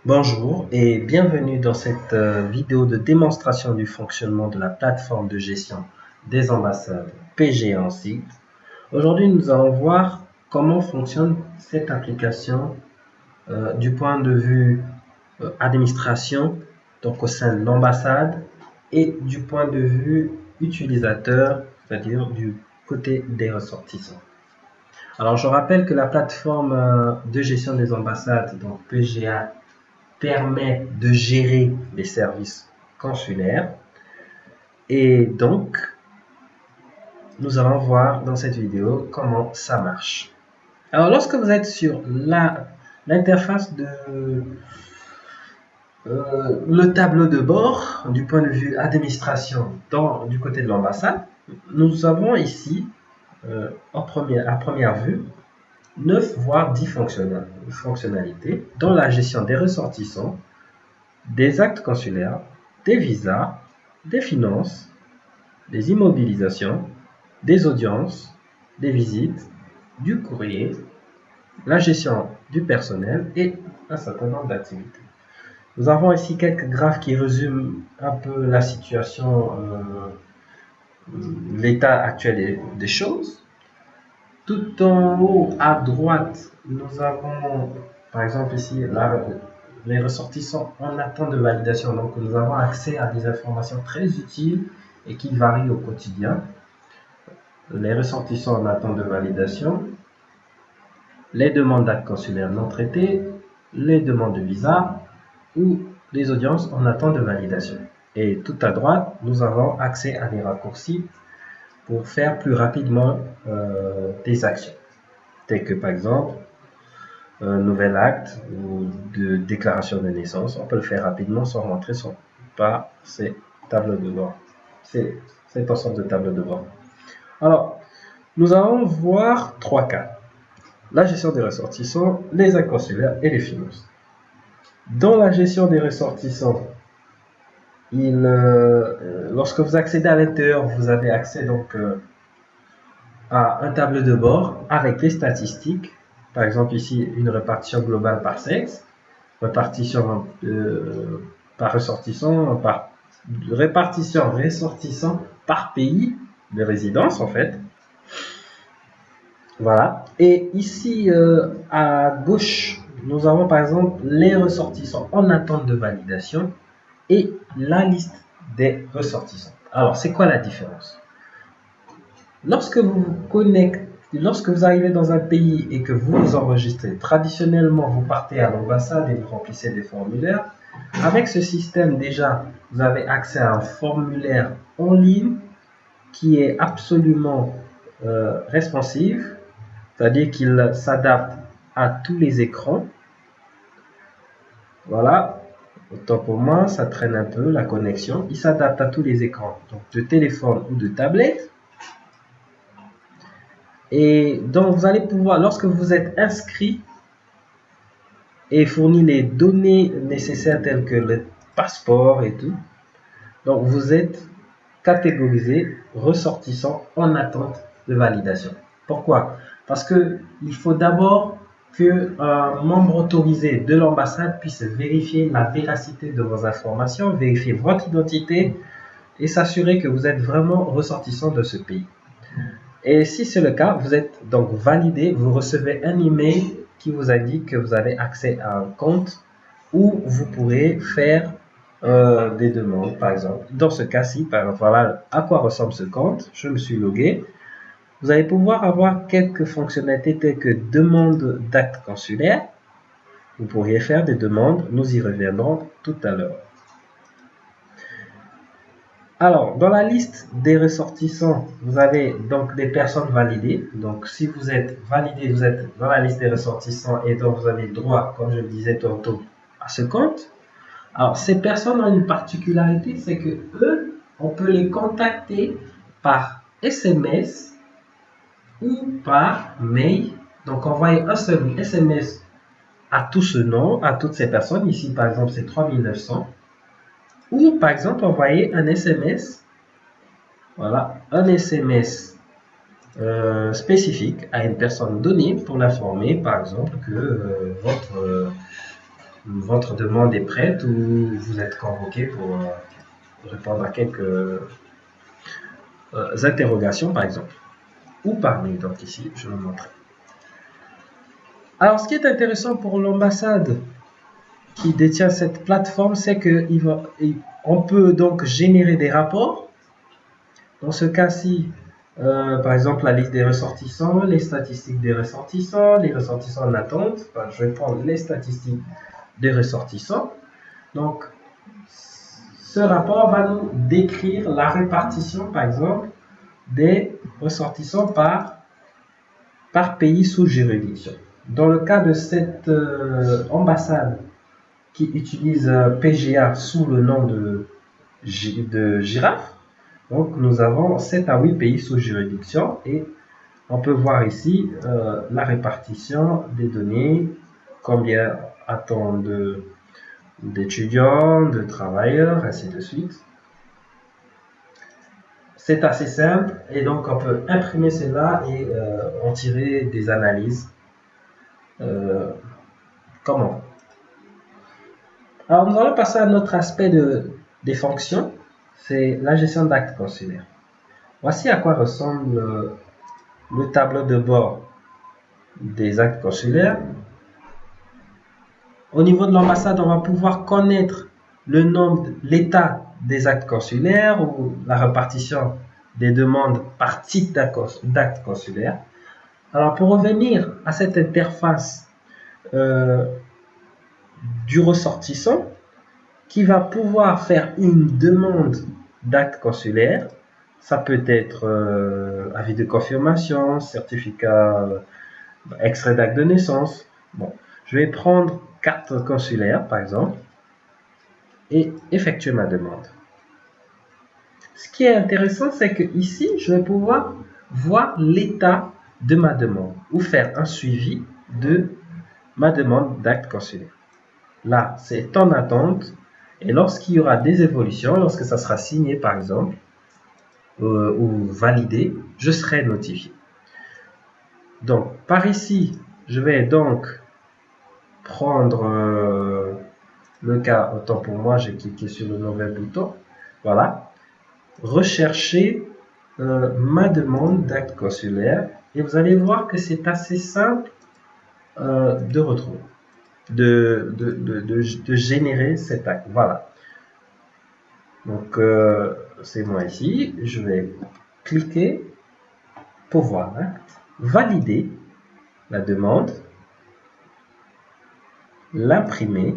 Bonjour et bienvenue dans cette vidéo de démonstration du fonctionnement de la plateforme de gestion des ambassades PGA en site. Aujourd'hui, nous allons voir comment fonctionne cette application du point de vue administration, donc au sein de l'ambassade, et du point de vue utilisateur, c'est-à-dire du côté des ressortissants. Alors, je rappelle que la plateforme de gestion des ambassades, donc PGA, permet de gérer les services consulaires. Et donc, nous allons voir dans cette vidéo comment ça marche. Alors, lorsque vous êtes sur l'interface de le tableau de bord du point de vue administration du côté de l'ambassade, nous avons ici, à première vue, 9 voire 10 fonctionnalités dans la gestion des ressortissants, des actes consulaires, des visas, des finances, des immobilisations, des audiences, des visites, du courrier, la gestion du personnel et un certain nombre d'activités. Nous avons ici quelques graphes qui résument un peu la situation, l'état actuel des choses. Tout en haut à droite, nous avons par exemple ici les ressortissants en attente de validation. Donc nous avons accès à des informations très utiles et qui varient au quotidien. Les ressortissants en attente de validation, les demandes d'actes consulaires non traitées, les demandes de visa ou les audiences en attente de validation. Et tout à droite, nous avons accès à des raccourcis pour faire plus rapidement des actions, telles que par exemple un nouvel acte ou de déclaration de naissance. On peut le faire rapidement sans rentrer par ces tableaux de bord, cet ensemble de tableaux de bord. Alors, nous allons voir trois cas: la gestion des ressortissants, les actes consulaires et les finances. Dans la gestion des ressortissants, lorsque vous accédez à l'intérieur, vous avez accès donc à un tableau de bord avec les statistiques. Par exemple ici, une répartition globale par sexe, répartition par ressortissant, répartition ressortissant par pays de résidence en fait. Voilà. Et ici à gauche, nous avons par exemple les ressortissants en attente de validation et la liste des ressortissants. Alors, c'est quoi la différence? Lorsque vous arrivez dans un pays et que vous vous enregistrez, traditionnellement, vous partez à l'ambassade et vous remplissez des formulaires. Avec ce système, déjà, vous avez accès à un formulaire en ligne qui est absolument responsive, c'est-à-dire qu'il s'adapte à tous les écrans. Voilà. Autant pour moi, ça traîne un peu la connexion. Il s'adapte à tous les écrans, donc de téléphone ou de tablette. Et donc, vous allez pouvoir, lorsque vous êtes inscrit et fourni les données nécessaires telles que le passeport et tout, donc vous êtes catégorisé ressortissant en attente de validation. Pourquoi? Parce qu'il faut d'abord qu'un membre autorisé de l'ambassade puisse vérifier la véracité de vos informations, vérifier votre identité et s'assurer que vous êtes vraiment ressortissant de ce pays. Et si c'est le cas, vous êtes donc validé, vous recevez un email qui vous indique que vous avez accès à un compte où vous pourrez faire des demandes, par exemple. Dans ce cas-ci, par exemple, voilà à quoi ressemble ce compte. Je me suis logué. Vous allez pouvoir avoir quelques fonctionnalités telles que demande d'actes consulaires. Vous pourriez faire des demandes, nous y reviendrons tout à l'heure. Alors, dans la liste des ressortissants, vous avez donc des personnes validées. Donc, si vous êtes validé, vous êtes dans la liste des ressortissants et donc vous avez droit, comme je le disais tantôt, à ce compte. Alors, ces personnes ont une particularité, c'est que eux, on peut les contacter par SMS ou par mail. Donc, envoyer un seul SMS à tout ce nom, à toutes ces personnes. Ici, par exemple, c'est 3900. Ou, par exemple, envoyer un SMS. Voilà, un SMS spécifique à une personne donnée pour l'informer, par exemple, que votre demande est prête ou vous êtes convoqué pour répondre à quelques interrogations, par exemple, ou par mail. Donc ici, je vais vous montrer. Alors, ce qui est intéressant pour l'ambassade qui détient cette plateforme, c'est qu'on peut donc générer des rapports. Dans ce cas-ci, par exemple, la liste des ressortissants, les statistiques des ressortissants, les ressortissants en attente. Enfin, je vais prendre les statistiques des ressortissants. Donc, ce rapport va nous décrire la répartition, par exemple, des ressortissants par pays sous juridiction. Dans le cas de cette ambassade qui utilise PGA sous le nom de girafe, donc nous avons 7 à 8 pays sous juridiction et on peut voir ici la répartition des données, combien a-t-on d'étudiants, de travailleurs, ainsi de suite. C'est assez simple et donc on peut imprimer cela et en tirer des analyses. Comment? Alors nous allons passer à un autre aspect des fonctions, c'est la gestion d'actes consulaires. Voici à quoi ressemble le tableau de bord des actes consulaires. Au niveau de l'ambassade, on va pouvoir connaître le nombre, l'état des actes consulaires ou la répartition des demandes par type d'actes consulaires. Alors pour revenir à cette interface du ressortissant qui va pouvoir faire une demande d'acte consulaire, ça peut être avis de confirmation, certificat, extrait d'acte de naissance. Bon, je vais prendre carte consulaire par exemple et effectuer ma demande. Ce qui est intéressant, c'est que ici, je vais pouvoir voir l'état de ma demande ou faire un suivi de ma demande d'acte consulaire. Là, c'est en attente et lorsqu'il y aura des évolutions, lorsque ça sera signé par exemple ou validé, je serai notifié. Donc, par ici, je vais donc prendre le cas, autant pour moi, j'ai cliqué sur le nouvel bouton. Voilà. Rechercher ma demande d'acte consulaire et vous allez voir que c'est assez simple de retrouver, de générer cet acte. Voilà. Donc, c'est moi ici. Je vais cliquer pour voir l'acte, valider la demande, l'imprimer.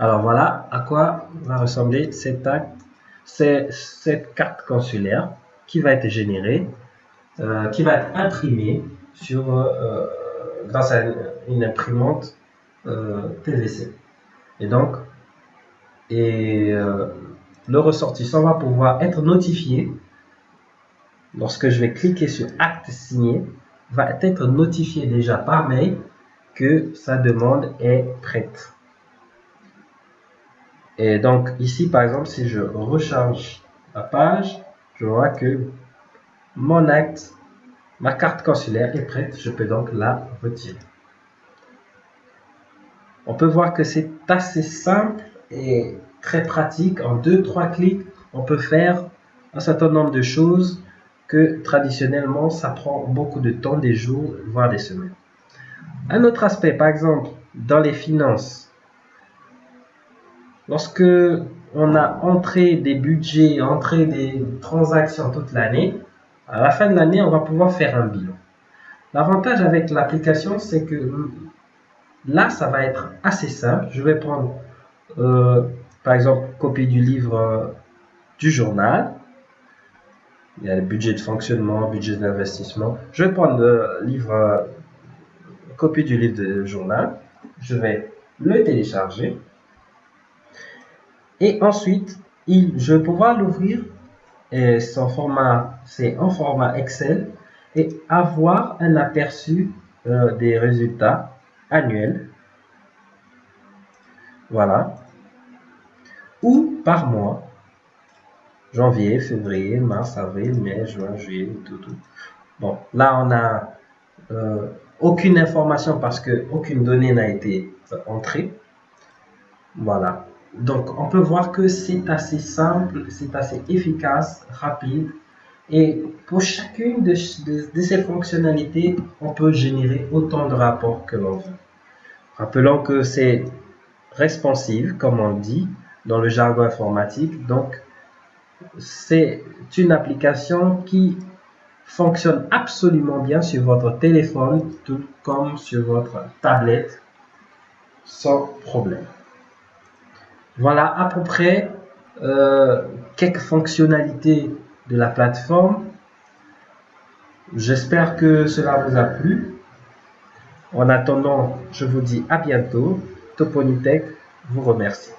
Alors voilà à quoi va ressembler cet acte, cette carte consulaire qui va être générée, qui va être imprimée grâce à une imprimante PVC. Et donc, le ressortissant va pouvoir être notifié lorsque je vais cliquer sur acte signé, va être notifié déjà par mail que sa demande est prête. Et donc ici par exemple, si je recharge la page, je vois que mon acte, ma carte consulaire est prête, je peux donc la retirer. On peut voir que c'est assez simple et très pratique. En 2-3 clics, on peut faire un certain nombre de choses que traditionnellement ça prend beaucoup de temps, des jours, voire des semaines. Un autre aspect, par exemple, dans les finances, lorsque on a entré des budgets, entré des transactions toute l'année, à la fin de l'année, on va pouvoir faire un bilan. L'avantage avec l'application, c'est que là, ça va être assez simple. Je vais prendre, par exemple, copie du livre du journal. Il y a le budget de fonctionnement, budget d'investissement. Je vais prendre le copie du livre de journal. Je vais le télécharger. Et ensuite, je vais pouvoir l'ouvrir. C'est en format Excel et avoir un aperçu des résultats annuels. Voilà. Ou par mois. Janvier, février, mars, avril, mai, juin, juillet, tout. Bon, là, on a aucune information parce que aucune donnée n'a été entrée. Voilà. Donc, on peut voir que c'est assez simple, c'est assez efficace, rapide. Et pour chacune de ces fonctionnalités, on peut générer autant de rapports que l'on veut. Rappelons que c'est responsive, comme on dit dans le jargon informatique. Donc, c'est une application qui fonctionne absolument bien sur votre téléphone, tout comme sur votre tablette, sans problème. Voilà à peu près quelques fonctionnalités de la plateforme. J'espère que cela vous a plu. En attendant, je vous dis à bientôt. Toponitech vous remercie.